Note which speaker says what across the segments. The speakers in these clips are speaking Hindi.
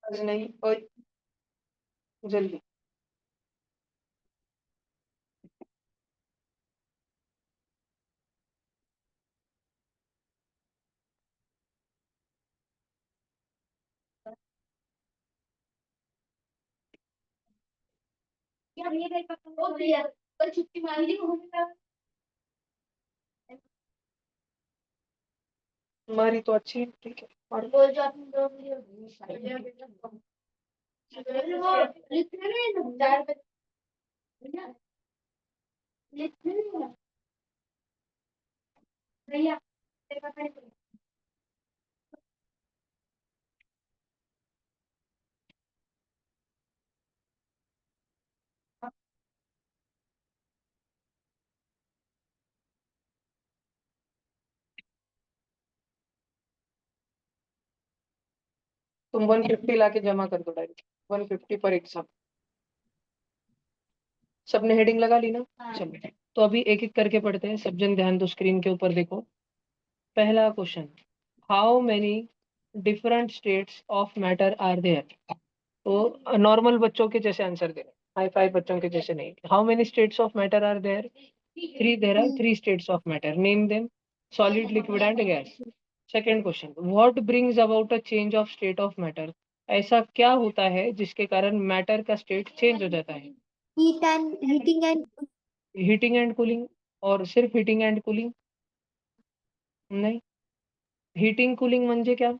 Speaker 1: आज नहीं और जल्दी।
Speaker 2: यार ये भाई पक्का हो गया। कल छुट्टी मारी थी मम्मी ने।
Speaker 1: हमारी तो अच्छी है, ठीक है और
Speaker 2: बोल जो अपने दो वीडियो वो लिखने में ना 4 बजे लिखने में ना भैया तेरे पापा ने
Speaker 1: तुम 150 लाके जमा कर दो डायरेक्ट। 150 पर एग्जाम। सबने हेडिंग लगा ली ना?
Speaker 2: हाँ।
Speaker 1: चलो तो अभी एक एक करके पढ़ते हैं, सब जन ध्यान दो, स्क्रीन के ऊपर देखो। पहला question, how many different states of matter are there? तो नॉर्मल बच्चों के जैसे आंसर देना, हाई फाई बच्चों के जैसे नहीं। How many states of matter are there? Three, there are
Speaker 2: three.
Speaker 1: Three states of matter, name them. Solid, liquid and gas. Second question, what brings about a change of state of matter? ऐसा क्या होता है जिसके कारण मैटर का स्टेट चेंज हो जाता है?
Speaker 2: Heat and heating and
Speaker 1: heating and cooling. और सिर्फ हीटिंग एंड कूलिंग नहीं, हीटिंग कूलिंग म्हणजे क्या?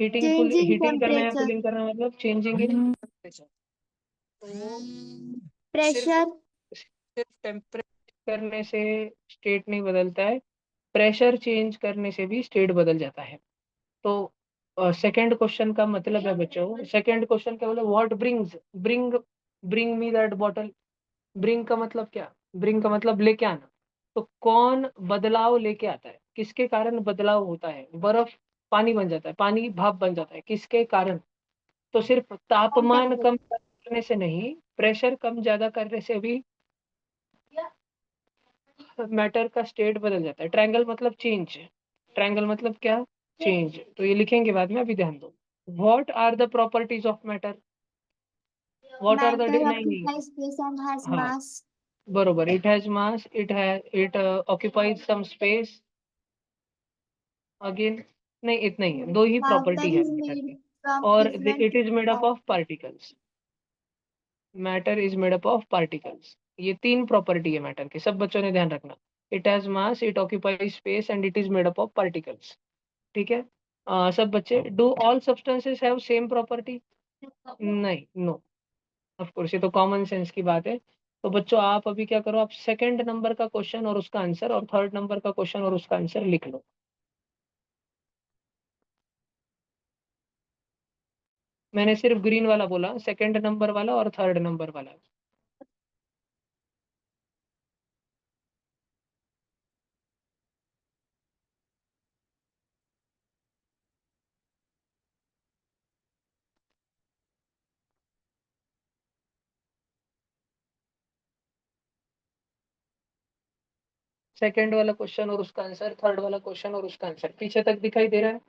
Speaker 2: चेंजिंग
Speaker 1: हीटिंग करना या
Speaker 2: टेम्परेचर
Speaker 1: कूलिंग करना मतलब चेंजिंग इन टेम्परेचर। तो सिर्फ
Speaker 2: प्रेशर
Speaker 1: सिर्फ टेम्परेचर करने से स्टेट नहीं बदलता है, प्रेशर चेंज करने से भी स्टेट बदल जाता है। तो सेकंड क्वेश्चन का मतलब है बच्चों, सेकंड क्वेश्चन क्या बोला? What brings, bring bring me that bottle. Bring का मतलब क्या? ब्रिंग का मतलब लेके आना। तो कौन बदलाव लेके आता है, किसके कारण बदलाव होता है? बर्फ पानी बन जाता है, पानी भाप बन जाता है, किसके कारण? तो सिर्फ तापमान
Speaker 2: कांटेक्ट।
Speaker 1: कम करने से नहीं, प्रेशर कम ज्यादा करने से भी मैटर का स्टेट बदल जाता है। ट्रायंगल मतलब चेंज। ट्रायंगल मतलब क्या? चेंज। तो ये लिखेंगे बाद में, अभी ध्यान दो। What are the properties of matter? What are the,
Speaker 2: matter
Speaker 1: नहीं नहीं,
Speaker 2: occupies space and has
Speaker 1: हाँ
Speaker 2: mass.
Speaker 1: बरोबर, it has mass, it occupies some space. Again नहीं, इतना ही है, दो ही
Speaker 2: Matter
Speaker 1: प्रॉपर्टी है
Speaker 2: is
Speaker 1: मैटर
Speaker 2: made
Speaker 1: के।
Speaker 2: from
Speaker 1: और
Speaker 2: different
Speaker 1: it is made up of
Speaker 2: particles.
Speaker 1: Particles. Matter is made up of particles, ये तीन प्रॉपर्टी है मैटर की, सब बच्चों ने ध्यान रखना। It has mass, it occupies space and it is made up of particles. ठीक है। सब बच्चे, do all substances have same property? नहीं, नो, ऑफ कोर्स ये तो कॉमन सेंस की बात है। तो बच्चों आप अभी क्या करो, आप सेकंड नंबर का क्वेश्चन और उसका आंसर और थर्ड नंबर का क्वेश्चन और उसका आंसर लिख लो। मैंने सिर्फ ग्रीन वाला बोला, सेकंड नंबर वाला और थर्ड नंबर वाला। सेकंड वाला क्वेश्चन और उसका आंसर, थर्ड वाला क्वेश्चन और उसका आंसर, पीछे तक दिखाई दे रहा है?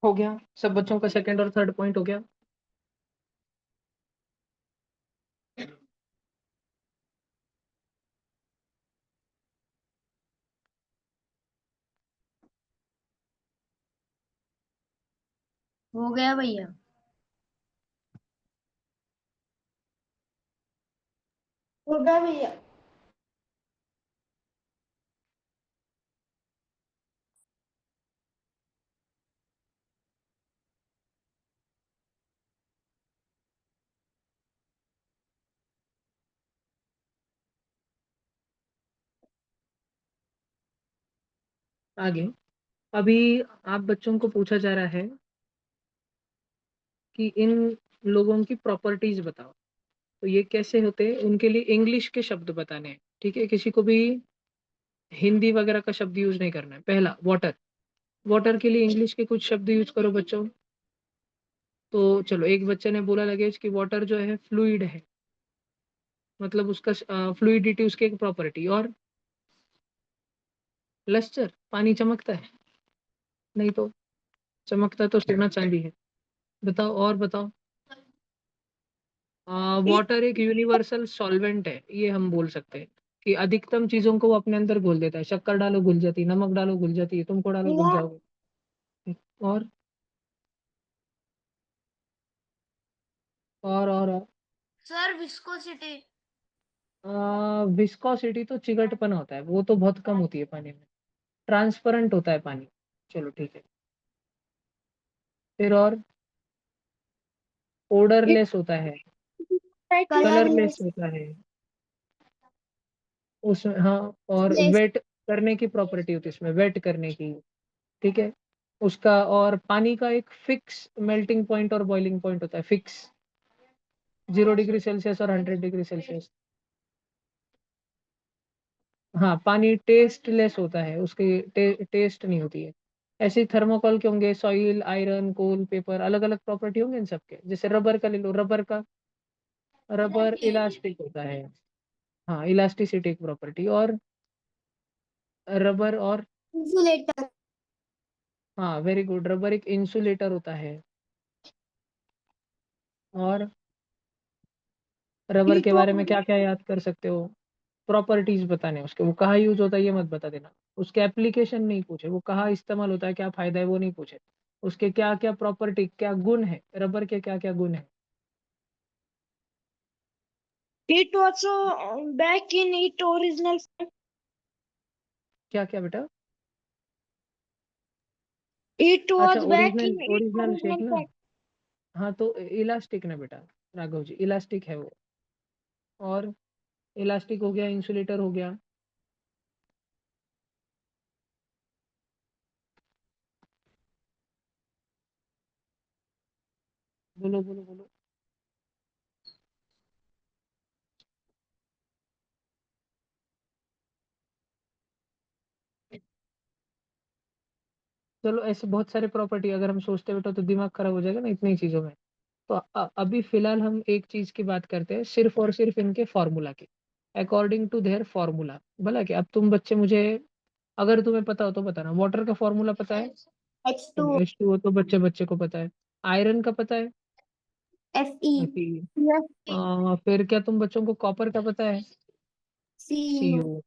Speaker 1: हो गया, सब बच्चों का सेकंड और थर्ड पॉइंट हो गया।
Speaker 2: हो गया भैया। हो गया भैया।
Speaker 1: आगे, अभी आप बच्चों को पूछा जा रहा है कि इन लोगों की प्रॉपर्टीज बताओ। तो ये कैसे होते हैं, उनके लिए इंग्लिश के शब्द बताने हैं, ठीक है, किसी को भी हिंदी वगैरह का शब्द यूज नहीं करना है। पहला, वाटर। वाटर के लिए इंग्लिश के कुछ शब्द यूज करो बच्चों। तो चलो, एक बच्चे ने बोला लगेज कि वाटर जो है फ्लूइड है, मतलब उसका फ्लूइडिटी उसकी एक प्रॉपर्टी। और लस्टर, पानी चमकता है? नहीं तो, चमकता तो सोना चांदी है। बताओ और बताओ। वाटर एक यूनिवर्सल सॉल्वेंट है, ये हम बोल सकते हैं कि अधिकतम चीजों को वो अपने अंदर घोल देता है। शक्कर डालो घुल जाती है, नमक डालो घुल जाती है, तुमको डालो घुल
Speaker 2: भैया
Speaker 1: जाओगे। और और
Speaker 2: सर विस्कोसिटी।
Speaker 1: विस्कोसिटी तो चिकटपना होता है, वो तो बहुत कम होती है पानी में। ट्रांसपेरेंट होता है पानी। चलो ठीक है। फिर और, ओडरलेस होता है, कलरलेस
Speaker 2: कलरलेस।
Speaker 1: होता है उसमें, हाँ। और वेट करने की प्रॉपर्टी होती है इसमें, वेट करने की, ठीक है। उसका और पानी का एक फिक्स मेल्टिंग पॉइंट और बॉइलिंग पॉइंट होता है, फिक्स, 0 डिग्री सेल्सियस और 100 डिग्री सेल्सियस। हाँ, पानी टेस्टलेस होता है, उसकी टेस्ट नहीं होती है। ऐसे ही थर्मोकॉल के होंगे, सॉइल, आयरन, कोल, पेपर, अलग अलग प्रॉपर्टी होंगे इन सबके। जैसे रबर का ले लो, रबर का, रबर इलास्टिक होता है। हाँ, इलास्टिसिटी एक प्रॉपर्टी। और रबर और,
Speaker 2: इंसुलेटर।
Speaker 1: हाँ वेरी गुड, रबर एक इंसुलेटर होता है। और रबर के
Speaker 2: हीट
Speaker 1: बारे में क्या क्या याद कर सकते हो? प्रॉपर्टीज बताने उसके, वो कहाँ यूज होता है ये मत बता देना। उसके एप्लीकेशन नहीं पूछे, वो कहाँ इस्तेमाल होता है, क्या फायदा है वो नहीं पूछे। उसके क्या क्या प्रॉपर्टी, क्या गुण है, रबर के क्या क्या गुण है।
Speaker 2: It also back in its original form.
Speaker 1: क्या क्या बेटा?
Speaker 2: It
Speaker 1: अच्छा,
Speaker 2: was back
Speaker 1: original
Speaker 2: in its
Speaker 1: original shake
Speaker 2: original
Speaker 1: ना।
Speaker 2: form.
Speaker 1: हाँ तो इलास्टिक ना बेटा, राघव जी, इलास्टिक है वो। और इलास्टिक हो गया, इंसुलेटर हो गया। बोलो बोलो बोलो। चलो, ऐसे बहुत सारे प्रॉपर्टी अगर हम सोचते बेटा तो दिमाग खराब हो जाएगा ना इतनी चीजों में। तो अभी फिलहाल हम एक चीज की बात करते हैं, सिर्फ और सिर्फ इनके फॉर्मूला की, अकॉर्डिंग टू देयर फॉर्मूला। भला कि अब तुम बच्चे मुझे, अगर तुम्हें पता हो तो बताना। वाटर का फॉर्मूला पता है? चलो,
Speaker 2: H2O.
Speaker 1: H2O तो बच्चे बच्चे को पता है। आयरन का पता है?
Speaker 2: Fe.
Speaker 1: Fe।
Speaker 2: Yes.
Speaker 1: फिर क्या तुम बच्चों को कॉपर का पता है?
Speaker 2: CuO.
Speaker 1: सीयू।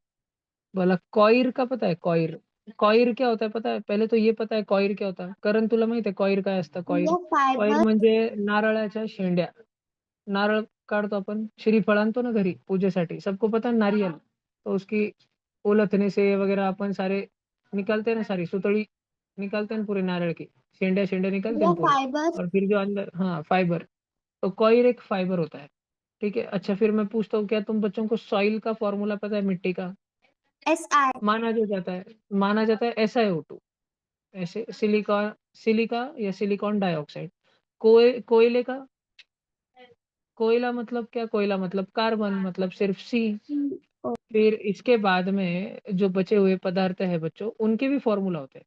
Speaker 1: बोला, कॉयर का पता है? कॉयर, कॉयर क्या होता है पता है? पहले तो ये पता है कॉयर क्या होता है, करण तुला माहित आहे कॉयर काय असतं? Coir,
Speaker 2: The
Speaker 1: coir
Speaker 2: fiber.
Speaker 1: म्हणजे नारळाच्या शेंड्या। नारळ काढतो आपण, श्रीफळ आणतो ना घरी पूजेसाठी, सबको पता है नारियल। तो उसकी उलथने से वगैरह अपन सारे निकालते हैं ना, सारी सुतड़ी निकालते हैं ना पूरे नारियल की, शेंड्या शेंड्या निकालते हैं
Speaker 2: The
Speaker 1: पूरे।
Speaker 2: fiber.
Speaker 1: और फिर जो अंदर, हाँ फाइबर, तो कॉयर एक फाइबर होता है, ठीक है। अच्छा, फिर मैं पूछता हूँ, क्या तुम बच्चों को सॉइल का फॉर्मूला पता है, मिट्टी का?
Speaker 2: Si.
Speaker 1: माना जो जाता है, माना जाता है SiO2, ऐसे सिलिकॉन, सिलिका या सिलिकॉन डाइऑक्साइड। कोयले का, कोयला मतलब क्या, कोयला मतलब कार्बन, मतलब सिर्फ सी। फिर इसके बाद में जो बचे हुए पदार्थ है बच्चों, उनके भी फॉर्मूला होते हैं।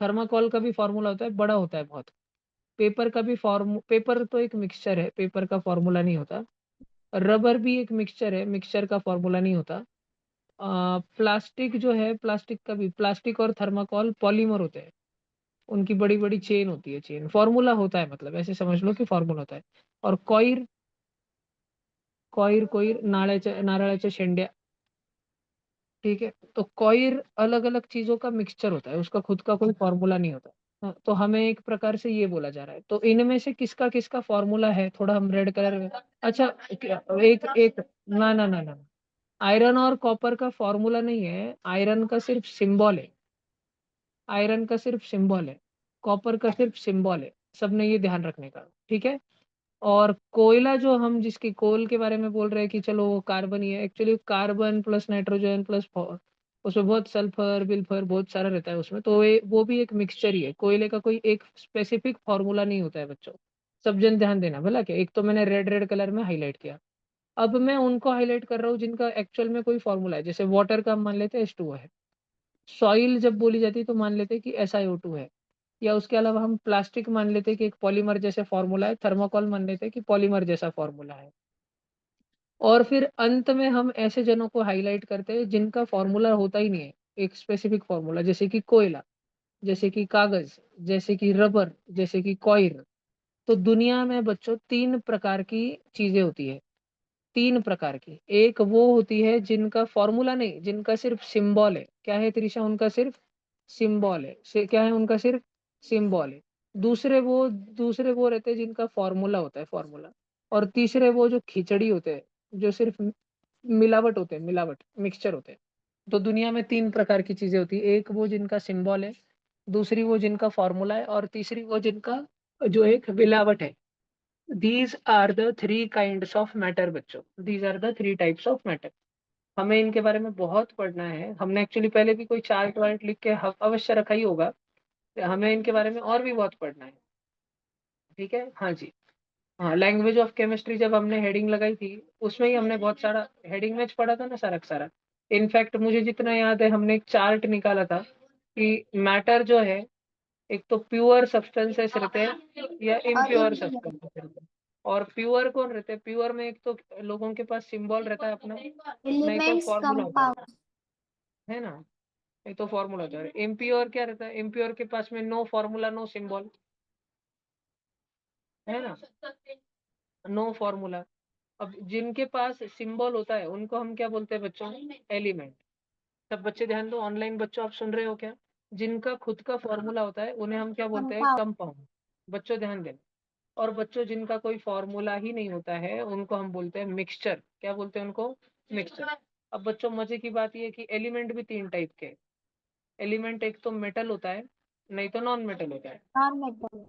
Speaker 1: थर्माकोल का भी फॉर्मूला होता है, बड़ा होता है बहुत। पेपर का भी पेपर तो एक मिक्सचर है, पेपर का फॉर्मूला नहीं होता। रबर भी एक मिक्सचर है, मिक्सचर का फॉर्मूला नहीं होता। प्लास्टिक जो है, प्लास्टिक का भी, प्लास्टिक और थर्माकोल पॉलीमर होते हैं। उनकी बड़ी बड़ी चेन होती है, चेन फॉर्मूला होता है, मतलब ऐसे समझ लो कि फॉर्मूला होता है। और कॉइर, कॉइर कोइर नारळाच्या नारळाच्या शेंड्या, ठीक है। तो कॉइर अलग अलग चीजों का मिक्सचर होता है, उसका खुद का कोई फॉर्मूला नहीं होता। हाँ, तो हमें एक प्रकार से ये बोला जा रहा है, तो इनमें से किसका किसका फॉर्मूला है, थोड़ा हम रेड कलर में। अच्छा, एक एक ना ना ना ना, आयरन और कॉपर का फॉर्मूला नहीं है, आयरन का सिर्फ सिंबल है, आयरन का सिर्फ सिंबल है, कॉपर का सिर्फ सिंबल है। सबने ये ध्यान रखने का, ठीक है। और कोयला जो हम जिसकी कोल के बारे में बोल रहे हैं कि चलो वो कार्बन ही है, actually carbon plus nitrogen plus उसमें बहुत सल्फर विल्फर बहुत सारा रहता है उसमें, तो वो भी एक मिक्सचर ही है। कोयले का कोई एक स्पेसिफिक फॉर्मूला नहीं होता है बच्चों। सब जन ध्यान देना भला, कि एक तो मैंने रेड रेड कलर में हाईलाइट किया, अब मैं उनको हाईलाइट कर रहा हूँ जिनका एक्चुअल में कोई फॉर्मूला है। जैसे वाटर का हम मान लेते हैं H2O है, सॉइल जब बोली जाती है तो मान लेते हैं कि SiO2 है, या उसके अलावा हम प्लास्टिक मान लेते हैं कि एक पॉलीमर जैसे फॉर्मूला है, थर्माकोल मान लेते हैं कि पॉलीमर जैसा फॉर्मूला है। और फिर अंत में हम ऐसे जनों को हाईलाइट करते हैं जिनका फॉर्मूला होता ही नहीं है, एक स्पेसिफिक फॉर्मूला, जैसे कि कोयला, जैसे कि कागज, जैसे कि रबर, जैसे कि कॉइल। तो दुनिया में बच्चों तीन प्रकार की चीजें होती है, तीन प्रकार की। एक वो होती है जिनका फॉर्मूला नहीं, जिनका सिर्फ सिंबल है। क्या है त्रिशा, उनका सिर्फ सिंबल है, क्या है उनका सिर्फ सिंबल है। दूसरे वो रहते हैं जिनका फॉर्मूला होता है, फॉर्मूला। और तीसरे वो जो खिचड़ी होते हैं, जो सिर्फ मिलावट होते हैं, मिलावट मिक्सचर होते हैं। तो दुनिया में तीन प्रकार की चीजें होती है, एक वो जिनका सिंबल है, दूसरी वो जिनका फॉर्मूला है, और तीसरी वो जिनका जो एक मिलावट है। These are the three kinds of matter बच्चों, these are the three types of matter। हमें इनके बारे में बहुत पढ़ना है, हमने एक्चुअली पहले भी कोई चार्ट वार्ट लिख के अवश्य रखा ही होगा। हमें इनके बारे में और भी बहुत पढ़ना है, ठीक है। हाँ जी। हाँ, लैंग्वेज ऑफ केमिस्ट्री जब हमने हेडिंग लगाई थी, उसमें ही हमने बहुत सारा हेडिंग में पढ़ा था ना, सारा का सारा। इनफैक्ट मुझे जितना याद है, हमने एक चार्ट निकाला था कि मैटर जो है, एक तो प्योर सब्सटेंसेस रहते हैं या इम्प्योर सब्सटेंसेस रहते हैं। और प्योर कौन रहते हैं, प्योर में एक तो लोगों के पास सिंबल रहता है अपना, नहीं तो
Speaker 2: एलिमेंट्स
Speaker 1: फॉर्मूला होता
Speaker 2: कंपाउंड।
Speaker 1: है ना, नहीं तो फॉर्मूला होता है। इम्प्योर क्या रहता है, इम्प्योर के पास में नो फॉर्मूला नो सिंबल, है ना, नो फॉर्मूला। अब जिनके पास सिंबल होता है उनको हम क्या बोलते हैं बच्चों, एलिमेंट। सब बच्चे ध्यान दो, ऑनलाइन बच्चों आप सुन रहे हो क्या, जिनका खुद का फॉर्मूला होता है उन्हें हम क्या बोलते हैं,
Speaker 2: कंपाउंड।
Speaker 1: कंपाउंड। बच्चों ध्यान देना। और बच्चों जिनका कोई फॉर्मूला ही नहीं होता है उनको हम बोलते हैं मिक्सचर। क्या बोलते हैं उनको, मिक्सचर। अब बच्चों मजे की बात ये है कि एलिमेंट भी तीन टाइप के। एलिमेंट एक तो मेटल होता है, नहीं तो नॉन मेटल होता है,
Speaker 2: नॉन मेटल।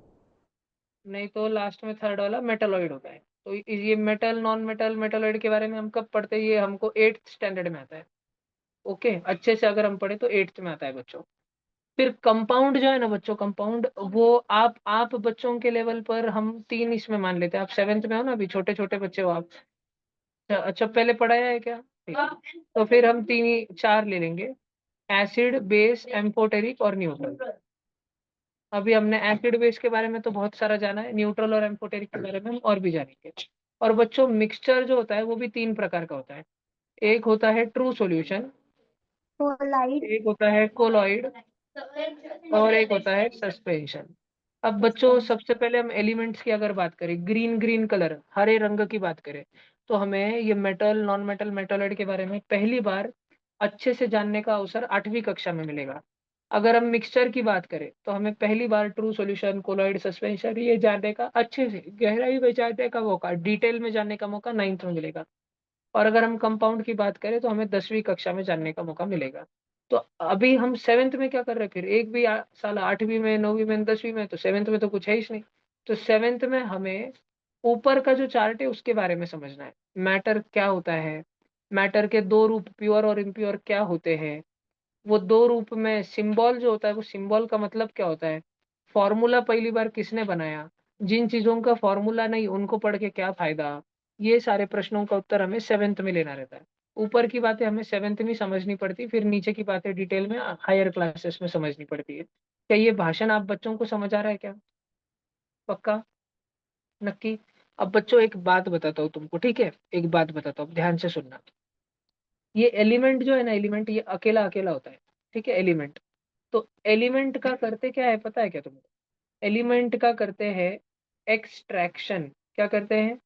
Speaker 1: नहीं तो लास्ट में थर्ड वाला मेटलॉइड होता है। तो ये मेटल नॉन मेटल मेटलॉइड के बारे में हम कब पढ़ते हैं, ये हमको 8th स्टैंडर्ड में आता है। ओके, अच्छे से अगर हम पढ़े तो 8th में आता है बच्चों। फिर कंपाउंड जो है ना बच्चों, कंपाउंड वो आप बच्चों के लेवल पर हम तीन इसमें मान लेते हैं। आप 7th में हो ना, अभी छोटे छोटे बच्चे हो आप। अच्छा, पहले पढ़ाया है क्या, ठीक है। तो फिर हम तीन चार ले लेंगे, एसिड बेस एम्फोटेरिक और न्यूट्रल। अभी हमने एसिड बेस के बारे में तो बहुत सारा जाना है, न्यूट्रल और एम्फोटेरिक के बारे में हम और भी जानेंगे। और बच्चों मिक्सचर जो होता है वो भी तीन प्रकार का होता है। एक होता है ट्रू सॉल्यूशन,
Speaker 2: कोलाइड।
Speaker 1: एक होता है कोलॉइड, और एक होता है सस्पेंशन। अब बच्चों
Speaker 2: सस्पेंस।
Speaker 1: सबसे पहले हम एलिमेंट्स की अगर बात करें, ग्रीन ग्रीन कलर हरे रंग की बात करें, तो हमें ये मेटल नॉन मेटल मेटोलाइट के बारे में पहली बार अच्छे से जानने का अवसर 8वीं कक्षा में मिलेगा। अगर हम मिक्सचर की बात करें तो हमें पहली बार ट्रू सॉल्यूशन कोलॉइड सस्पेंशन ये जानने का, अच्छे से गहराई में जानने का मौका, डिटेल में जानने का मौका 9th में मिलेगा। और अगर हम कंपाउंड की बात करें तो हमें 10वीं कक्षा में जानने का मौका मिलेगा। तो अभी हम 7th में क्या कर रहे हैं, फिर एक भी साल 8वीं में 9वीं में 10वीं में, तो 7th में तो कुछ है ही नहीं। तो 7th में हमें ऊपर का जो चार्ट है उसके बारे में समझना है, मैटर क्या होता है, मैटर के दो रूप प्योर और इम्प्योर क्या होते हैं, वो दो रूप में सिंबल जो होता है वो सिंबल का मतलब क्या होता है, फॉर्मूला पहली बार किसने बनाया, जिन चीजों का फॉर्मूला नहीं उनको पढ़ के क्या फायदा। ये सारे प्रश्नों का उत्तर हमें 7th में लेना रहता है। ऊपर की बातें हमें 7th में समझनी पड़ती, फिर नीचे की बातें डिटेल में हायर क्लासेस में समझनी पड़ती है। क्या ये भाषण आप बच्चों को समझ आ रहा है क्या, पक्का, नक्की। अब बच्चों एक बात बताता हूँ तुमको, ठीक है, एक बात बताता हूँ, ध्यान से सुनना। ये एलिमेंट जो है ना, एलिमेंट ये अकेला अकेला होता है, ठीक है, एलिमेंट। तो एलिमेंट का करते क्या है पता है क्या तुम्हें? एलिमेंट का करते हैं एक्सट्रैक्शन। क्या करते हैं?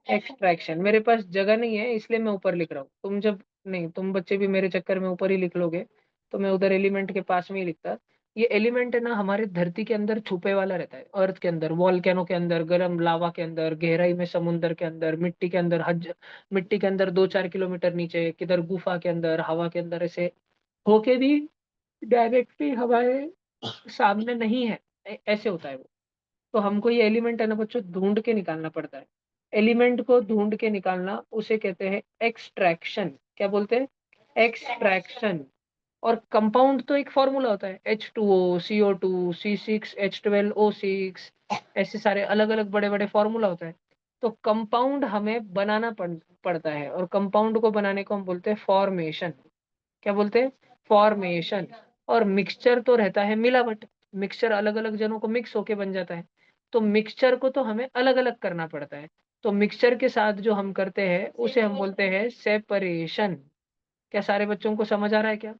Speaker 1: एक्सट्रैक्शन। मेरे पास जगह नहीं है इसलिए मैं ऊपर लिख रहा हूँ। तुम जब नहीं, तुम बच्चे भी मेरे चक्कर में ऊपर ही लिख लोगे, तो मैं उधर एलिमेंट के पास में ही लिखता। ये एलिमेंट है ना, हमारे धरती के अंदर छुपे वाला रहता है, अर्थ के अंदर, वॉल्केनो के अंदर, गर्म लावा के अंदर, गहराई में समुद्र के अंदर, मिट्टी के अंदर, हज मिट्टी के अंदर 2-4 किलोमीटर नीचे, किधर गुफा के अंदर, हवा के अंदर, ऐसे होके भी डायरेक्टली हमारे सामने नहीं है। ऐसे होता है वो। तो हमको ये एलिमेंट है ना बच्चों, ढूंढ के निकालना पड़ता है। एलिमेंट को ढूंढ के निकालना उसे कहते हैं एक्सट्रैक्शन। क्या बोलते हैं? एक्सट्रैक्शन। और कंपाउंड तो एक फॉर्मूला होता है, H2O, CO2, C6H12O6, ऐसे सारे अलग अलग बड़े बड़े फॉर्मूला होता है। तो कंपाउंड हमें बनाना पड़ता है, और कंपाउंड को बनाने को हम बोलते हैं फॉर्मेशन। क्या बोलते हैं? फॉर्मेशन। और मिक्सचर तो रहता है मिलावट। मिक्सचर अलग अलग जनों को मिक्स होके बन जाता है। तो मिक्सचर को तो हमें अलग अलग करना पड़ता है। तो मिक्सचर के साथ जो हम करते हैं उसे हम बोलते हैं सेपरेशन। क्या सारे बच्चों को समझ आ रहा है क्या?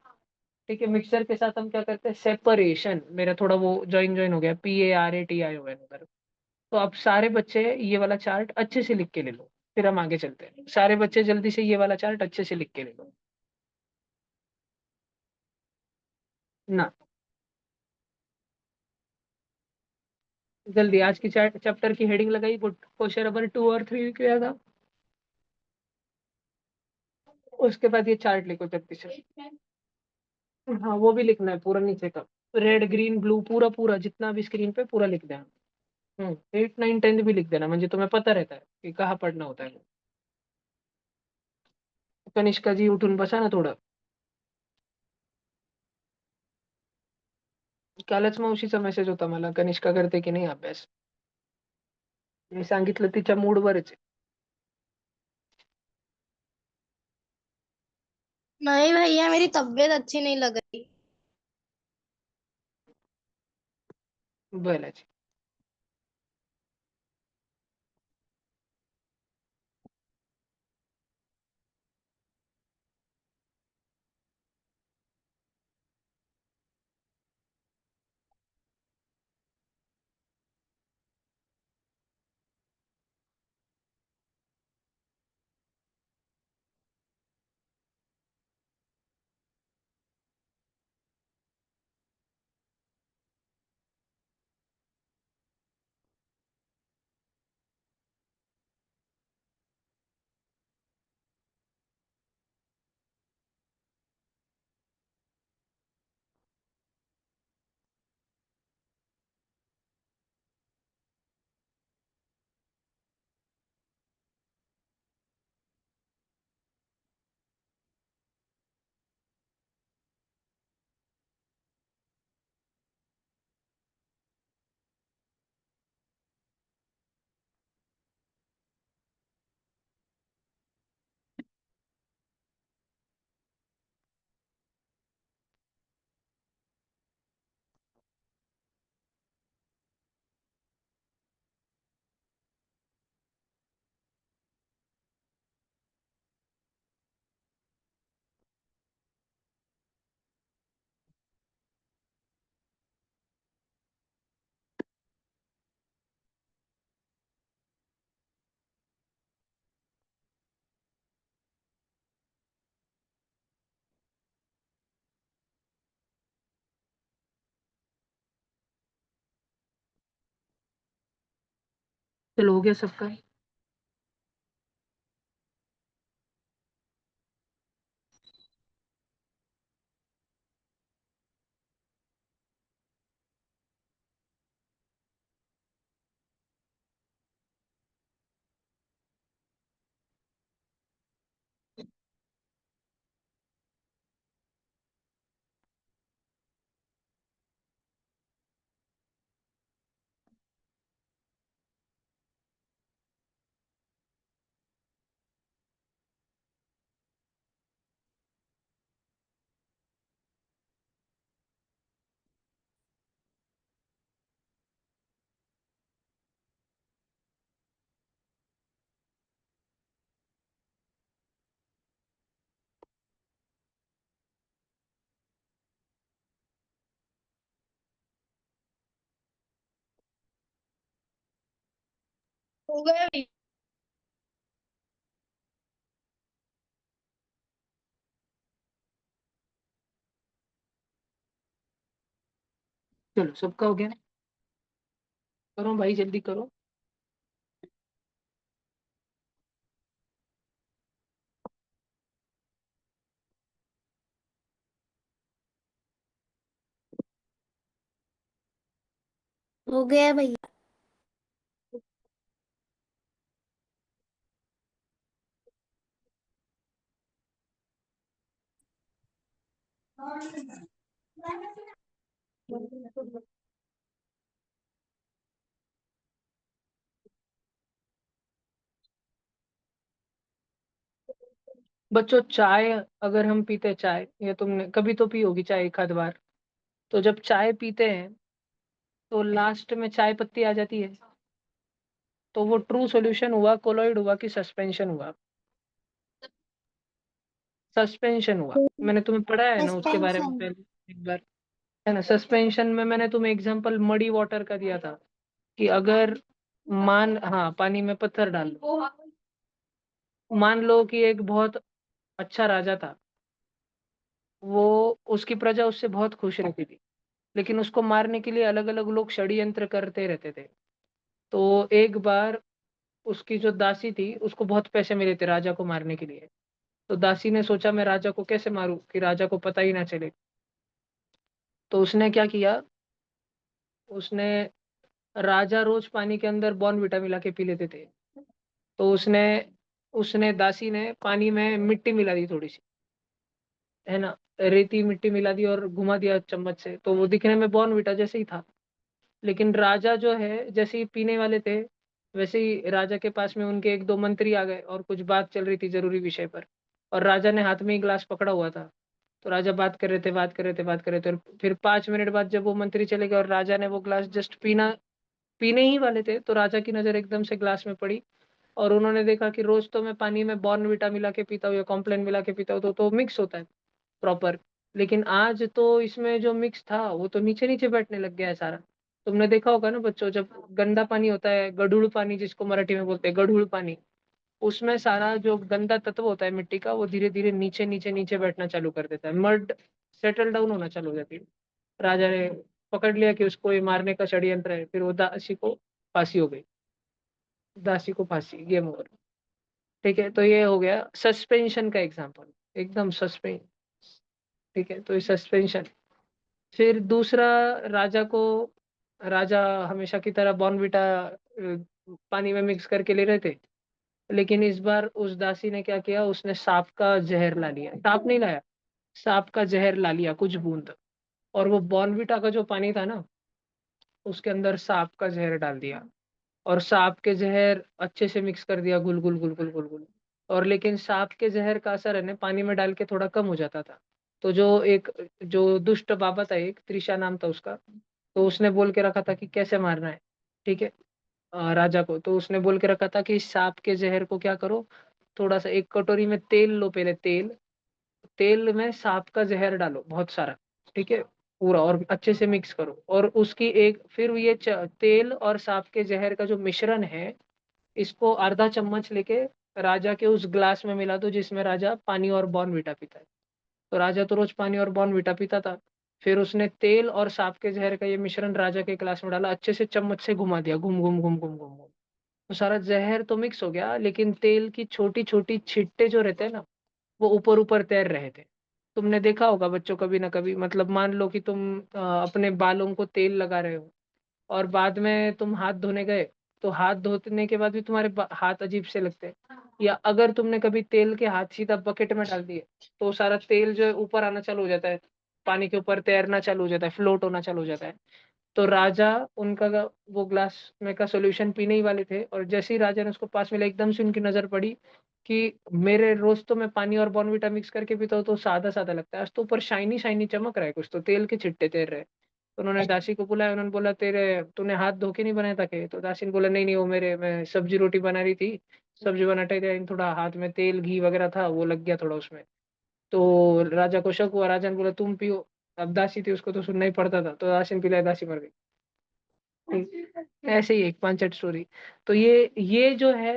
Speaker 1: ठीक है, मिक्सचर के साथ हम क्या करते हैं? सेपरेशन। मेरा थोड़ा वो ज्वाइन ज्वाइन हो गया, PARATI हो गया उधर। तो अब सारे बच्चे ये वाला चार्ट अच्छे से लिख के ले लो, फिर हम आगे चलते हैं। सारे बच्चे जल्दी से ये वाला चार्ट अच्छे से लिख के ले लो ना। जल्दी, आज की चैप्टर की हेडिंग लगाई, क्वेश्चन नंबर 2 और 3 किया था। उसके बाद ये चार्ट लिखो जल्दी से। हाँ, वो भी लिखना है पूरा नीचे का, रेड ग्रीन ब्लू पूरा पूरा जितना भी स्क्रीन पे पूरा लिख देना। 8 9 10 भी लिख देना, म्हणजे तुम्हें पता रहता है कि कहाँ पढ़ना होता है। कनिष्का जी उठून बसा ना थोडं. कालच मावशीचा मेसेज होता मला, कनिष्का करते की नाही अभ्यास. मी सांगितलं तिच्या मूडवरच आहे.
Speaker 2: नहीं भैया, मेरी तबीयत अच्छी नहीं लग रही।
Speaker 1: बोलायची. चलो, हो गया सबका.
Speaker 2: हो गया भैया।
Speaker 1: चलो सबका हो गया, करो भाई जल्दी करो।
Speaker 2: हो गया भैया।
Speaker 1: बच्चों चाय, अगर हम पीते हैं चाय, ये तुमने कभी तो पी होगी चाय एक आध बार। तो जब चाय पीते हैं तो लास्ट में चाय पत्ती आ जाती है। तो वो ट्रू सॉल्यूशन हुआ, कोलॉइड हुआ कि सस्पेंशन हुआ? सस्पेंशन हुआ। मैंने तुम्हें पढ़ाया है ना उसके बारे में
Speaker 2: सस्पेंशन।
Speaker 1: पहले एक बार, है ना। सस्पेंशन में मैंने तुम्हें एग्जांपल मडी वाटर का दिया था कि अगर हाँ पानी में पत्थर डाल लो, मान लो कि एक बहुत अच्छा राजा था, वो उसकी प्रजा उससे बहुत खुश रहती थी, लेकिन उसको मारने के लिए अलग अलग लोग षड्यंत्र करते रहते थे। तो एक बार उसकी जो दासी थी उसको बहुत पैसे मिले थे राजा को मारने के लिए। तो दासी ने सोचा मैं राजा को कैसे मारूं कि राजा को पता ही ना चले। तो उसने क्या किया, उसने, राजा रोज पानी के अंदर बॉर्नविटा मिला के पी लेते थे। तो उसने उसने दासी ने पानी में मिट्टी मिला दी थोड़ी सी, है ना, रेती मिट्टी मिला दी और घुमा दिया चम्मच से, तो वो दिखने में बॉर्नविटा जैसे ही था। लेकिन राजा जो है जैसे ही पीने वाले थे, वैसे ही राजा के पास में उनके एक दो मंत्री आ गए और कुछ बात चल रही थी जरूरी विषय पर। और राजा ने हाथ में ही ग्लास पकड़ा हुआ था। तो राजा बात कर रहे थे, बात कर रहे थे, बात कर रहे थे, और फिर 5 मिनट बाद जब वो मंत्री चले गए और राजा ने वो ग्लास जस्ट पीने ही वाले थे, तो राजा की नजर एकदम से ग्लास में पड़ी। और उन्होंने देखा कि रोज तो मैं पानी में बॉर्नविटा मिला के पीता हूँ या कॉम्प्लेन मिला के पीता हूँ, तो मिक्स होता है प्रॉपर। लेकिन आज तो इसमें जो मिक्स था वो तो नीचे नीचे बैठने लग गया है सारा। तुमने देखा होगा ना बच्चों, जब गंदा पानी होता है, गढ़ूल पानी जिसको मराठी में बोलते हैं, गढ़ूल पानी, उसमें सारा जो गंदा तत्व होता है मिट्टी का, वो धीरे धीरे नीचे नीचे नीचे बैठना चालू कर देता है, मर्ड सेटल डाउन होना चालू हो जाती है। राजा ने पकड़ लिया कि उसको ये मारने का षड्यंत्र है, फिर वो दासी को फांसी हो गई। दासी को फांसी, गेम ओवर। ठीक है, तो ये हो गया सस्पेंशन का एग्जाम्पल, एकदम सस्पेंस। ठीक है, तो ये सस्पेंशन। फिर दूसरा, राजा को, राजा हमेशा की तरह बॉर्नविटा पानी में मिक्स करके ले रहे थे। लेकिन इस बार उस दासी ने क्या किया, उसने सांप का जहर ला लिया, सांप नहीं लाया, सांप का जहर ला लिया कुछ बूंद। और वो बॉर्नविटा का जो पानी था ना, उसके अंदर सांप का जहर डाल दिया। और सांप के जहर अच्छे से मिक्स कर दिया, घुल घुल घुल घुल घुल घुल। और लेकिन सांप के जहर का असर है ना पानी में डाल के थोड़ा कम हो जाता था। तो जो दुष्ट बाबा था, एक त्रिशा नाम था उसका, तो उसने बोल के रखा था कि कैसे मारना है। ठीक है, राजा को तो उसने बोल के रखा था कि सांप के जहर को क्या करो, थोड़ा सा एक कटोरी में तेल लो, पहले तेल, तेल में सांप का जहर डालो बहुत सारा। ठीक है, पूरा, और अच्छे से मिक्स करो। और उसकी एक फिर ये तेल और सांप के जहर का जो मिश्रण है, इसको आधा चम्मच लेके राजा के उस ग्लास में मिला दो जिसमें राजा पानी और बॉर्नविटा पीता है। तो राजा तो रोज पानी और बॉर्नविटा पीता था। फिर उसने तेल और सांप के जहर का ये मिश्रण राजा के ग्लास में डाला, अच्छे से चम्मच से घुमा दिया, घूम घूम घूम घूम घूम घूम। तो सारा जहर तो मिक्स हो गया, लेकिन तेल की छोटी छोटी छिट्टे जो रहते हैं ना, वो ऊपर ऊपर तैर रहे थे। तुमने देखा होगा बच्चों कभी ना कभी, मतलब मान लो कि तुम अपने बालों को तेल लगा रहे हो, और बाद में तुम हाथ धोने गए, तो हाथ धोने के बाद भी तुम्हारे हाथ अजीब से लगते हैं। या अगर तुमने कभी तेल के हाथ सीधा बकेट में डाल दिए, तो सारा तेल जो है ऊपर आना चालू हो जाता है, पानी के ऊपर तैरना चालू हो जाता है, फ्लोट होना चालू हो जाता है। तो राजा उनका वो ग्लास में का सॉल्यूशन पीने ही वाले थे, और जैसे ही राजा ने उसको पास मिला, एकदम से उनकी नजर पड़ी कि मेरे रोज तो मैं पानी और बॉर्नविटा मिक्स करके पीता हूँ तो सादा सादा लगता है, आज तो ऊपर शाइनी शाइनी चमक रहा है, कुछ तो तेल के छिट्टे तैर रहे हैं। तो उन्होंने दासी को बुलाया, उन्होंने बोला तेरे तूने हाथ धो के नहीं बनाया था क्या? तो दासी ने बोला नहीं नहीं, वो मेरे मैं सब्जी रोटी बना रही थी, सब्जी बनाते थे, थोड़ा हाथ में तेल घी वगैरह था, वो लग गया थोड़ा उसमें। तो राजा को शक हुआ, राजा ने बोला तुम पियो। अब दासी थी, उसको तो सुनना ही पड़ता था, तो दासी ने पिलाया, दासी मर गई। ठीक, ऐसे ही एक पांचट स्टोरी। तो ये जो है,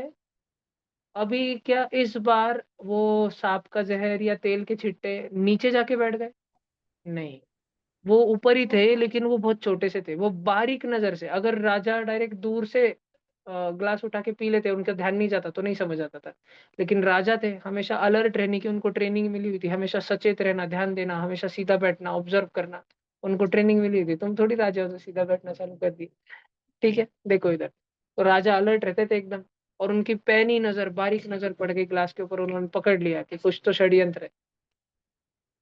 Speaker 1: अभी क्या इस बार वो सांप का जहर या तेल के छिट्टे नीचे जाके बैठ गए? नहीं, वो ऊपर ही थे, लेकिन वो बहुत छोटे से थे। वो बारीक नजर से, अगर राजा डायरेक्ट दूर से ग्लास उठा के पी लेते, उनका ध्यान नहीं जाता तो नहीं समझ आता था। लेकिन राजा थे, हमेशा अलर्ट रहने की उनको ट्रेनिंग मिली हुई थी, हमेशा सचेत रहना, ध्यान देना, हमेशा सीधा बैठना, ऑब्जर्व करना, उनको ट्रेनिंग मिली हुई थी। तुम थोड़ी राजा हो तो सीधा बैठना चालू कर दी। ठीक है, देखो इधर, तो राजा अलर्ट रहते थे एकदम। और उनकी पैनी नजर, बारीक नजर पड़ गई ग्लास के ऊपर, उन्होंने पकड़ लिया कि कुछ तो षड्यंत्र है।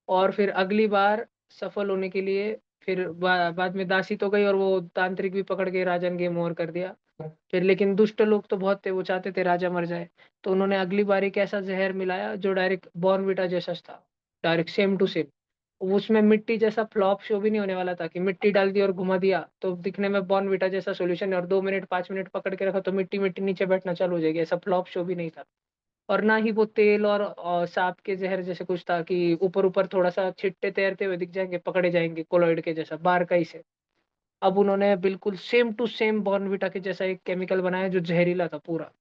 Speaker 1: और फिर अगली बार सफल होने के लिए, फिर बाद में दासी तो गई, और वो तांत्रिक भी पकड़ के राजा ने गेम ओवर कर दिया। फिर लेकिन दुष्ट लोग तो बहुत थे, वो चाहते थे राजा मर जाए। तो उन्होंने अगली बार एक ऐसा जहर मिलाया जो डायरेक्ट बॉर्नविटा जैसा था, डायरेक्ट सेम टू सेम। उसमें मिट्टी जैसा फ्लॉप शो भी नहीं होने वाला था कि मिट्टी डाल दी और घुमा दिया तो दिखने में बॉर्नविटा जैसा सॉल्यूशन है, और 2 मिनट 5 मिनट पकड़ के रखा तो मिट्टी मिट्टी नीचे बैठना चालू हो जाएगी, ऐसा फ्लॉप शो भी नहीं था। और ना ही वो तेल और सांप के जहर जैसे कुछ था कि ऊपर ऊपर थोड़ा सा छिट्टे तैरते हुए दिख जाएंगे, पकड़े जाएंगे कोलॉइड के जैसा बारकाई से। अब उन्होंने बिल्कुल सेम टू सेम बॉर्नविटा के जैसा एक केमिकल बनाया जो जहरीला था पूरा,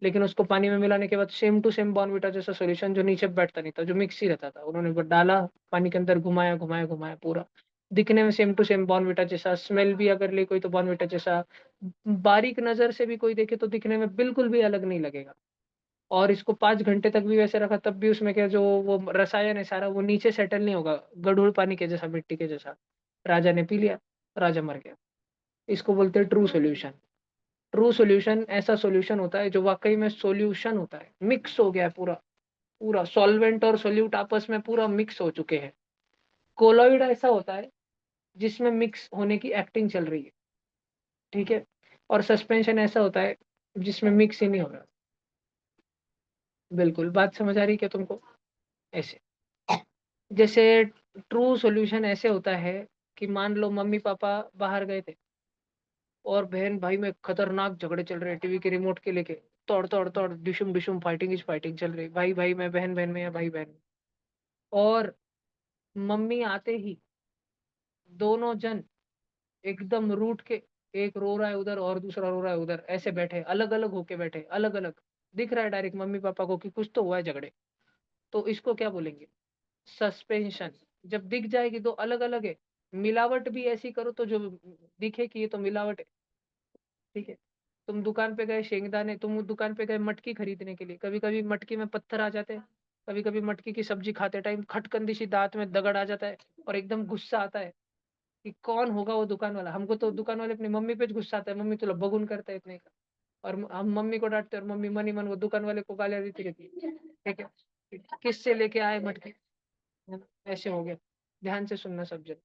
Speaker 1: लेकिन उसको पानी में मिलाने के बाद सेम टू सेम बॉर्नविटा जैसा सॉल्यूशन जो नीचे बैठता नहीं था, जो मिक्स ही रहता था, उन्होंने बस डाला पानी के अंदर, घुमाया घुमाया घुमाया पूरा, दिखने में सेम टू सेम बॉर्नविटा जैसा, स्मेल भी अगर ले कोई तो बॉर्नविटा जैसा, बारीक नजर से भी कोई देखे तो दिखने में बिल्कुल भी अलग नहीं लगेगा। और इसको 5 घंटे तक भी वैसे रखा तब भी उसमें क्या, जो वो रसायन है सारा वो नीचे सेटल नहीं होगा, गढ़ूल पानी के जैसा, मिट्टी के जैसा। राजा ने पी लिया, राजा मर गया। इसको बोलते हैं ट्रू सोल्यूशन। ट्रू सोल्यूशन ऐसा सोल्यूशन होता है जो वाकई में सोल्यूशन होता है, मिक्स हो गया है पूरा, पूरा सॉल्वेंट और सोल्यूट आपस में पूरा मिक्स हो चुके हैं। कोलॉइड ऐसा होता है जिसमें मिक्स होने की एक्टिंग चल रही है। ठीक है। और सस्पेंशन ऐसा होता है जिसमें मिक्स ही नहीं हो रहा। बिल्कुल, बात समझ आ रही है क्या तुमको? ऐसे, जैसे ट्रू सॉल्यूशन ऐसे होता है कि मान लो मम्मी पापा बाहर गए थे, और बहन भाई में खतरनाक झगड़े चल रहे हैं टीवी के रिमोट के लेके, तोड़ तोड़ तोड़, डिशुम डिशुम, फाइटिंग इज फाइटिंग चल रही, भाई भाई में, बहन बहन में, या भाई बहन में। और मम्मी आते ही दोनों जन एकदम रूठ के, एक रो रहा है उधर और दूसरा रो रहा है उधर, ऐसे बैठे अलग अलग होके बैठे, अलग अलग दिख रहा है डायरेक्ट मम्मी पापा को कि कुछ तो हुआ है झगड़े। तो इसको क्या बोलेंगे? सस्पेंशन। जब दिख जाएगी दो अलग अलग है, मिलावट भी ऐसी करो तो जो दिखे कि ये तो मिलावट है। ठीक है। तुम दुकान पे गए शेंगदाने, तुम दुकान पे गए मटकी खरीदने के लिए, कभी कभी मटकी में पत्थर आ जाते हैं, कभी कभी मटकी की सब्जी खाते टाइम खटकंदी सी दांत में दगड़ आ जाता है, और एकदम गुस्सा आता है कि कौन होगा वो दुकान वाला। हमको तो दुकान वाले अपनी मम्मी पे गुस्सा आता है, मम्मी तो बगुन करता है इतने का, और हम मम्मी को डांटते हैं, और मम्मी मन ही मन वो दुकान वाले को गालियां देती रहती है। ठीक है, किससे लेके आए मटकी, है ना? ऐसे हो गया। ध्यान से सुनना सब जन।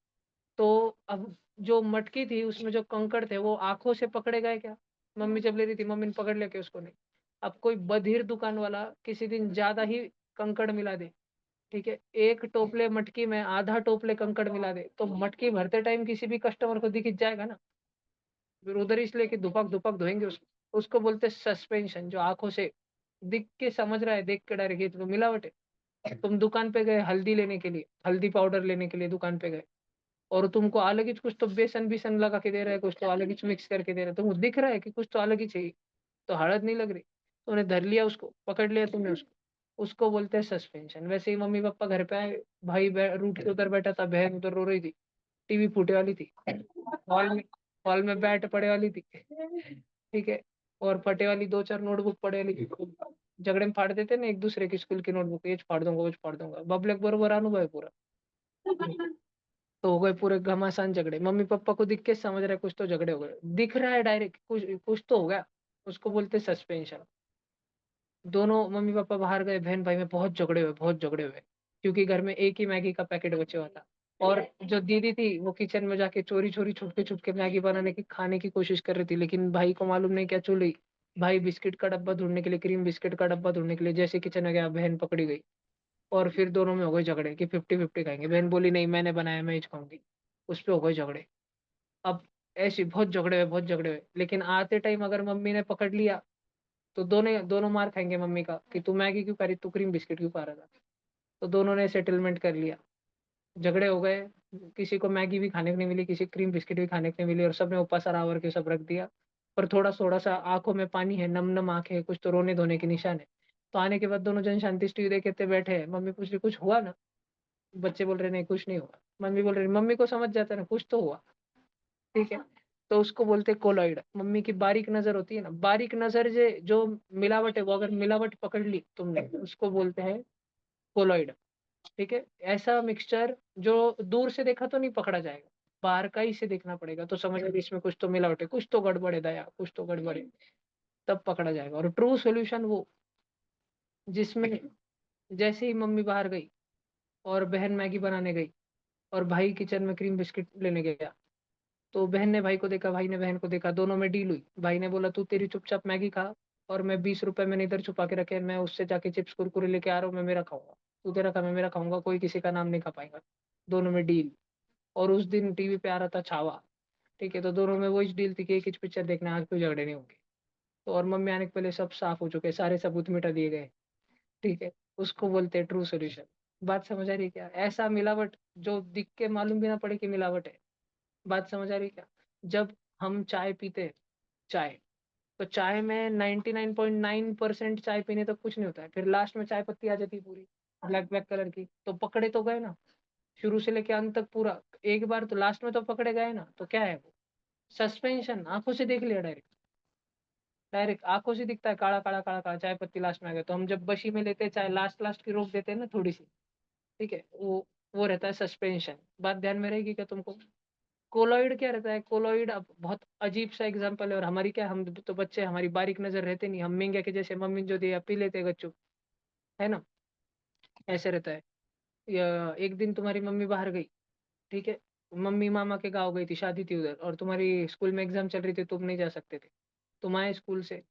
Speaker 1: तो अब जो मटकी थी उसमें जो कंकड़ थे वो आंखों से पकड़े गए क्या? मम्मी जब ले रही थी मम्मी ने पकड़ लिया कि उसको नहीं। अब कोई बधिर दुकान वाला किसी दिन ज्यादा ही कंकड़ मिला दे, ठीक है, एक टोपले मटकी में आधा टोपले कंकड़ मिला दे, तो मटकी भरते टाइम किसी भी कस्टमर को दिख जाएगा ना, फिर उधर इसलिए कि धुपक धुपक धोएंगे उसको। उसको बोलते सस्पेंशन, जो आंखों से दिख के समझ रहा है, देख के डायरेक्ट ये तो मिलावट है। तुम दुकान पे गए हल्दी लेने के लिए, हल्दी पाउडर लेने के लिए दुकान पे गए, और तुमको अलग ही कुछ तो बेसन बेसन लगा के दे रहा है, कुछ तो अलग ही मिक्स करके दे रहा है, तुमको दिख रहा है कि कुछ तो अलग ही चाहिए, तो हड़द नहीं लग रही, तुमने धर लिया उसको, पकड़ लिया तुमने उसको, उसको बोलते हैं सस्पेंशन। वैसे ही मम्मी पापा घर पे आए, भाई रूठ के उधर बैठा था, बहन उधर रो रही थी, टीवी फूटे वाली थी, हॉल में, हॉल में बैट पड़े वाली थी, ठीक है, और फटे वाली दो चार नोटबुक पड़े वाली थी। झगड़े में फाड़ देते ना एक दूसरे की स्कूल की नोटबुक, ये फाड़ दूंगा वो फाड़ दूंगा, बबलक बरोबर अनुभव है पूरा। तो हो गए पूरे घमासान झगड़े, मम्मी पापा को दिख के समझ रहे कुछ तो झगड़े हो गए, दिख रहा है डायरेक्ट कुछ कुछ तो हो गया, उसको बोलते सस्पेंशन। दोनों मम्मी पापा बाहर गए, बहन भाई में बहुत झगड़े हुए, बहुत झगड़े हुए, क्योंकि घर में एक ही मैगी का पैकेट बचे हुआ था। और जो दीदी थी वो किचन में जाके चोरी चोरी छुपके छुपके मैगी बनाने की, खाने की कोशिश कर रही थी, लेकिन भाई को मालूम नहीं क्या चल रही। भाई बिस्किट का डब्बा ढूंढने के लिए, क्रीम बिस्किट का डब्बा ढूंढने के लिए जैसे किचन में गया, बहन पकड़ी गई, और फिर दोनों में हो गए झगड़े कि 50-50 खाएंगे। बहन बोली नहीं मैंने बनाया, मैं ही खाऊंगी। उस पे हो गए झगड़े। अब ऐसे बहुत झगड़े हुए, बहुत झगड़े हुए, लेकिन आते टाइम अगर मम्मी ने पकड़ लिया तो दोनों दोनों मार खाएंगे मम्मी का कि तू मैगी क्यों खा रही, तू क्रीम बिस्किट क्यों खा रहा था। तो दोनों ने सेटलमेंट कर लिया, झगड़े हो गए, किसी को मैगी भी खाने को नहीं मिली, किसी क्रीम बिस्किट भी खाने को नहीं मिली, और सबने ऊपर सरावर के सब रख दिया। पर थोड़ा थोड़ा सा आंखों में पानी है, नम नम आंखें हैं, कुछ तो रोने धोने के निशान है। तो आने के बाद दोनों जन शांति से टीवी देखते बैठे हैं, मम्मी पूछ रही कुछ हुआ ना, बच्चे बोल रहे नहीं कुछ नहीं हुआ, मम्मी बोल रही, मम्मी को समझ जाता है ना कुछ तो हुआ। ठीक है, तो उसको बोलते कोलॉइड। मम्मी की बारीक नजर होती है ना, बारीक नजर जो मिलावट है, वो अगर मिलावट पकड़ ली तुमने, उसको बोलते हैं कोलॉइड। ठीक है, ऐसा मिक्सचर जो दूर से देखा तो नहीं पकड़ा जाएगा, बाहर का ही से देखना पड़ेगा तो समझ में इसमें कुछ तो मिलावट है, कुछ तो गड़बड़ है दया, कुछ तो गड़बड़ है, तब पकड़ा जाएगा। और ट्रू सॉल्यूशन वो जिसमें जैसे ही मम्मी बाहर गई और बहन मैगी बनाने गई और भाई किचन में क्रीम बिस्किट लेने गया, तो बहन ने भाई को देखा, भाई ने बहन को देखा, दोनों में डील हुई। भाई ने बोला तू तेरी चुपचाप मैगी खा, और मैं 20 रुपए मैंने इधर छुपा के रखे, मैं उससे जाके चिप्स कुरकुरे लेके आ रहा हूँ, मैं मेरा खाऊंगा, तू तेरा खा मैं मेरा खाऊंगा, कोई किसी का नाम नहीं खा पाएगा। दोनों में डील। और उस दिन टीवी पे आ रहा था छावा। ठीक है, तो दोनों में वही डील थी कि एक ही पिक्चर देखना, आज कोई झगड़े नहीं होंगे। तो और मम्मी आने के पहले सब साफ हो चुके, सारे सबूत मिटा दिए गए। ठीक है, उसको बोलते हैं ट्रू सॉल्यूशन। बात समझ आ रही है क्या? ऐसा मिलावट जो दिख के मालूम भी ना पड़े कि मिलावट है। बात समझ आ रही है क्या? जब हम चाय पीते हैं, चाय, तो चाय में 99.9% चाय पीने तक कुछ नहीं होता है, फिर लास्ट में चाय पत्ती आ जाती है पूरी ब्लैक ब्लैक कलर की, तो पकड़े तो गए ना, शुरू से लेके अंत तक पूरा। एक बार तो लास्ट में तो पकड़े गए ना, तो क्या है वो? सस्पेंशन, आंखों से देख लिया डायरेक्ट। डायरेक्ट आंखों से दिखता है काला काला काला काला, चाय पत्ती लास्ट में आ गया। तो हम जब बशी में लेते हैं चाय, लास्ट लास्ट की रोक देते हैं ना थोड़ी सी। ठीक है, वो रहता है सस्पेंशन। बात ध्यान में रहेगी क्या तुमको? कोलॉइड क्या रहता है? कोलॉइड अब बहुत अजीब सा एग्जांपल है, और हमारी क्या, हम तो बच्चे, हमारी बारीक नजर रहते नहीं, हम मेंगे के जैसे मम्मी जो दिया पी लेते गच्चू, है ना? ऐसे रहता है। या एक दिन तुम्हारी मम्मी बाहर गई, ठीक है, मम्मी मामा के गाँव गई थी, शादी थी उधर, और तुम्हारी स्कूल में एग्जाम चल रही थी, तुम नहीं जा सकते थे। तुम आए स्कूल से,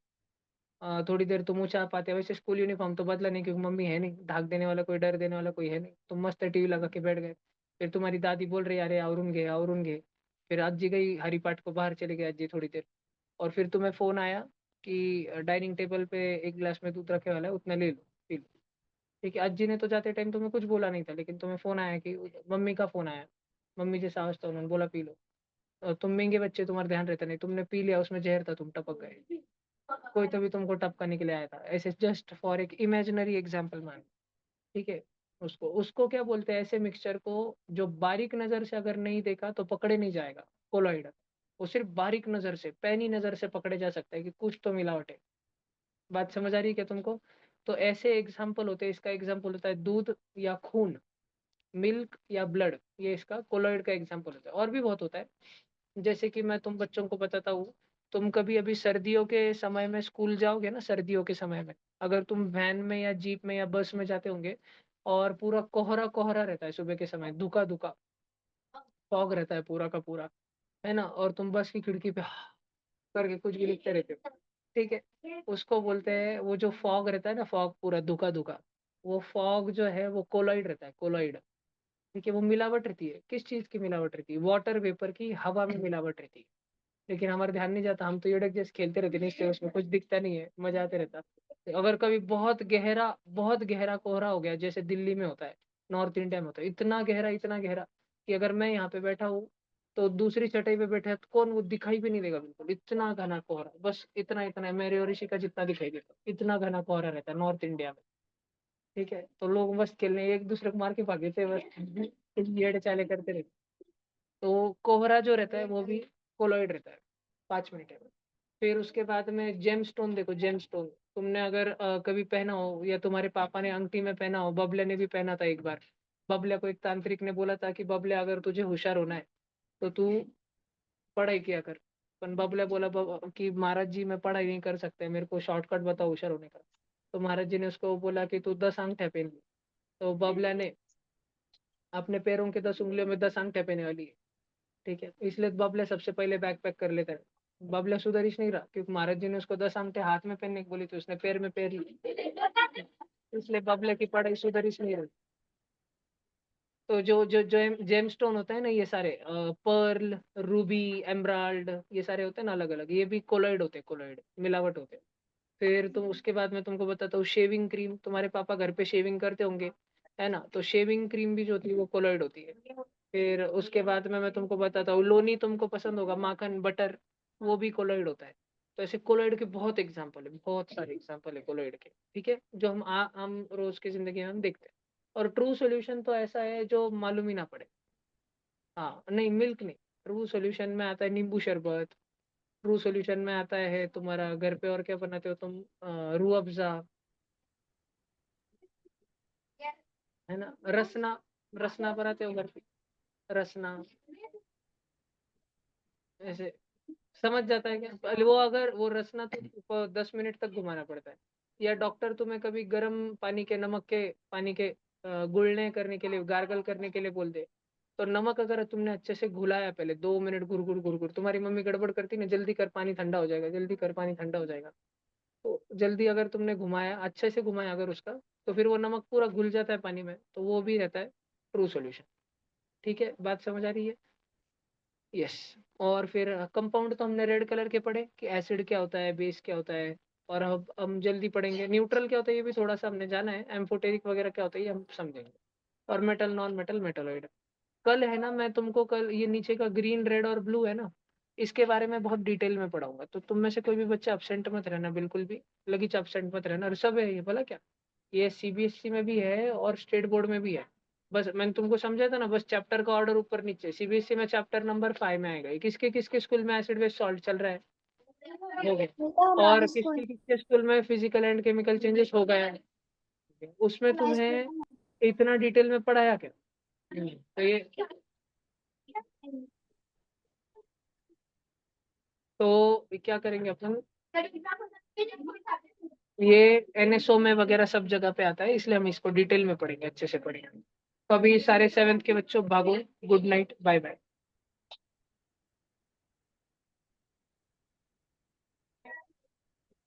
Speaker 1: थोड़ी देर तुम ऊंचा पाते, वैसे स्कूल यूनिफॉर्म तो बदला नहीं क्योंकि मम्मी है नहीं, ढाक देने वाला कोई, डर देने वाला कोई है नहीं, तुम मस्त टीवी लगा के बैठ गए। फिर तुम्हारी दादी बोल रही अरे औरुन गे। फिर अज्जी गई हरिपाठ को, बाहर चले गए अज्जी थोड़ी देर। और फिर तुम्हें फोन आया कि डाइनिंग टेबल पे एक गिलास में दूध रखे वाला है, उतना ले लो, पी लो। ठीक है, अज्जी ने तो जाते टाइम तुम्हें कुछ बोला नहीं था, लेकिन तुम्हें फोन आया कि, मम्मी का फोन आया, मम्मी जैसा आवाज था, उन्होंने बोला पी लो। और तुम महंगे बच्चे, तुम्हारा ध्यान रहता नहीं, तुमने पी लिया, उसमें जहर था, तुम टपक गए। कोई तभी तुमको टपका निकले आया था, ऐसे जस्ट फॉर एक इमेजिनरी एग्जाम्पल मान। ठीक है, उसको उसको क्या बोलते हैं, ऐसे मिक्सचर को जो बारीक नजर से अगर नहीं देखा तो पकड़े नहीं जाएगा, कोलॉइड। वो सिर्फ बारीक नजर से, पैनी नजर से पकड़े जा सकता है कि कुछ तो मिलावट है। बात समझ आ रही है क्या तुमको? तो ऐसे एग्जाम्पल होते हैं, इसका एग्जाम्पल होता है दूध या खून, मिल्क या ब्लड, ये इसका कोलॉइड का एग्जाम्पल होता है। और भी बहुत होता है, जैसे कि मैं तुम बच्चों को बताता हूँ। तुम कभी अभी सर्दियों के समय में स्कूल जाओगे ना, सर्दियों के समय में अगर तुम वैन में या जीप में या बस में जाते होंगे, और पूरा कोहरा कोहरा रहता है, सुबह के समय दुका दुका फॉग रहता है पूरा का पूरा, है ना, और तुम बस की खिड़की पे करके कुछ भी लिखते रहते हो। ठीक है, उसको बोलते हैं, वो जो फॉग रहता है ना, फॉग पूरा दुका दुका, वो फॉग जो है वो कोलॉइड रहता है, कोलॉइड। ठीक है, वो मिलावट रहती है, किस चीज की मिलावट रहती है? वाटर वेपर की, हवा में मिलावट रहती है। लेकिन हमारा ध्यान नहीं जाता, हम तो ये जैसे खेलते रहते नहीं, इसलिए उसमें कुछ दिखता नहीं है, मजा आते रहता। अगर कभी बहुत गहरा कोहरा हो गया, जैसे दिल्ली में होता है, नॉर्थ इंडिया में होता है, इतना गहरा कि अगर मैं यहाँ पे बैठा हूँ तो दूसरी चटाई पे बैठा है तो कौन, वो दिखाई भी नहीं देगा बिल्कुल, इतना घना कोहरा, बस इतना इतना है, मेरे और ऋषि का जितना दिखाई देता, इतना घना कोहरा रहता है नॉर्थ इंडिया में। ठीक है, तो लोग बस खेलने एक दूसरे को मार के भागे थे बस, येड़े चाले करते रहते। तो कोहरा जो रहता है वो भी कोलॉइड रहता है। 5 मिनट है। फिर उसके बाद में जेम स्टोन देखो, जेम स्टोन तुमने अगर कभी पहना हो, या तुम्हारे पापा ने अंगठी में पहना हो, बबले ने भी पहना था एक बार। बबले को एक तांत्रिक ने बोला था कि बबले अगर तुझे होशियार होना है तो तू पढ़ाई किया कर। पर बबले बोला कि महाराज जी मैं पढ़ाई नहीं कर सकते, मेरे को शॉर्टकट बताओ होशियार होने का। तो महाराज जी ने उसको बोला कि तू 10 अंगूठे पहन ले। तो बबले ने अपने पैरों के 10 उंगलियों में 10 अंगूठे पहने वाली है। ठीक है, इसलिए बबले सबसे पहले बैग पैक कर लेता है। बबले सुधर ही नहीं रहा, क्योंकि महाराज जी ने उसको 10 अंगूठे हाथ में पहनने की बोली थी, उसने पैर में पैर ली, इसलिए बबले की पढ़ाई सुधर ही नहीं रही। तो जो जेम स्टोन होता है ना, ये सारे पर्ल, रूबी, एमराल्ड, ये सारे होते हैं ना अलग अलग, ये भी कोलॉइड होते हैं, कोलॉइड मिलावट होते हैं। फिर तुम उसके बाद मैं तुमको बताता हूँ शेविंग क्रीम, तुम्हारे पापा घर पे शेविंग करते होंगे, है ना। तो शेविंग क्रीम भी जो होती है वो कोलॉइड होती है। फिर उसके बाद में मैं तुमको बताता हूँ, लोनी तुमको पसंद होगा, माखन बटर, वो भी कोलॉइड होता है। तो ऐसे कोलॉइड के बहुत एग्जाम्पल है, बहुत सारे एग्जाम्पल है कोलॉइड के, ठीक है, जो हम रोज की जिंदगी में हम देखते हैं। और ट्रू सॉल्यूशन तो ऐसा है जो मालूम ही ना पड़े। हाँ नहीं, मिल्क नहीं। ट्रू सॉल्यूशन में आता है नींबू शरबत। ट्रू सॉल्यूशन में आता है तुम्हारा, घर पे और क्या बनाते हो तुम, रूह अफ़ज़ा, है ना, रसना। रसना बनाते हो घर पे, रसना, ऐसे। समझ जाता है क्या, पहले वो अगर वो रसना तो 10 मिनट तक घुमाना पड़ता है। या डॉक्टर तुम्हें कभी गर्म पानी के, नमक के पानी के गुड़ने करने के लिए, गार्गल करने के लिए बोल दे, तो नमक अगर तुमने अच्छे से घुलाया पहले 2 मिनट, गुड़ गुड़ गुड़ गुड़, तुम्हारी मम्मी गड़बड़ करती ना, जल्दी कर पानी ठंडा हो जाएगा, जल्दी कर पानी ठंडा हो जाएगा। तो जल्दी अगर तुमने घुमाया, अच्छे से घुमाया अगर उसका, तो फिर वो नमक पूरा घुल जाता है पानी में, तो वो भी रहता है ट्रू सॉल्यूशन। ठीक है, बात समझ आ रही है। यस। और फिर कंपाउंड तो हमने रेड कलर के पढ़े कि एसिड क्या होता है, बेस क्या होता है। और अब हम जल्दी पढ़ेंगे न्यूट्रल क्या होता है, ये भी थोड़ा सा हमने जाना है। एम्फोटेरिक वगैरह क्या होता है ये हम समझेंगे। और मेटल, नॉन मेटल, मेटलॉइड। कल है ना, मैं तुमको कल ये नीचे का ग्रीन, रेड और ब्लू है ना, इसके बारे में बहुत डिटेल में पढ़ाऊंगा। तो तुम में से कोई भी बच्चा अपसेंट मत रहना, बिल्कुल भी लगीच अपसेंट मत रहना। और सब है ये, भला क्या, ये सीबीएसई में भी है और स्टेट बोर्ड में भी है। बस मैंने तुमको समझा था ना, बस चैप्टर का ऑर्डर ऊपर नीचे। सीबीएसई में चैप्टर नंबर 5 में आएगा। ये किसके किसके स्कूल में एसिड बेस सॉल्ट चल रहा है, हो
Speaker 2: बेटा
Speaker 1: गया। और
Speaker 2: हमारे स्कूल
Speaker 1: किसके किसके स्कूल में फिजिकल एंड केमिकल चेंजेस हो गया है, उसमें
Speaker 2: हमारे स्कूल
Speaker 1: तुम्हें इतना डिटेल में पढ़ाया क्या। तो ये, तो क्या करेंगे अपन, ये एनएसओ में वगैरह सब जगह पे आता है, इसलिए हम इसको डिटेल में पढ़ेंगे, अच्छे से पढ़ेंगे। तो अभी सारे 7th के बच्चों भागो, गुड नाइट, बाय बाय।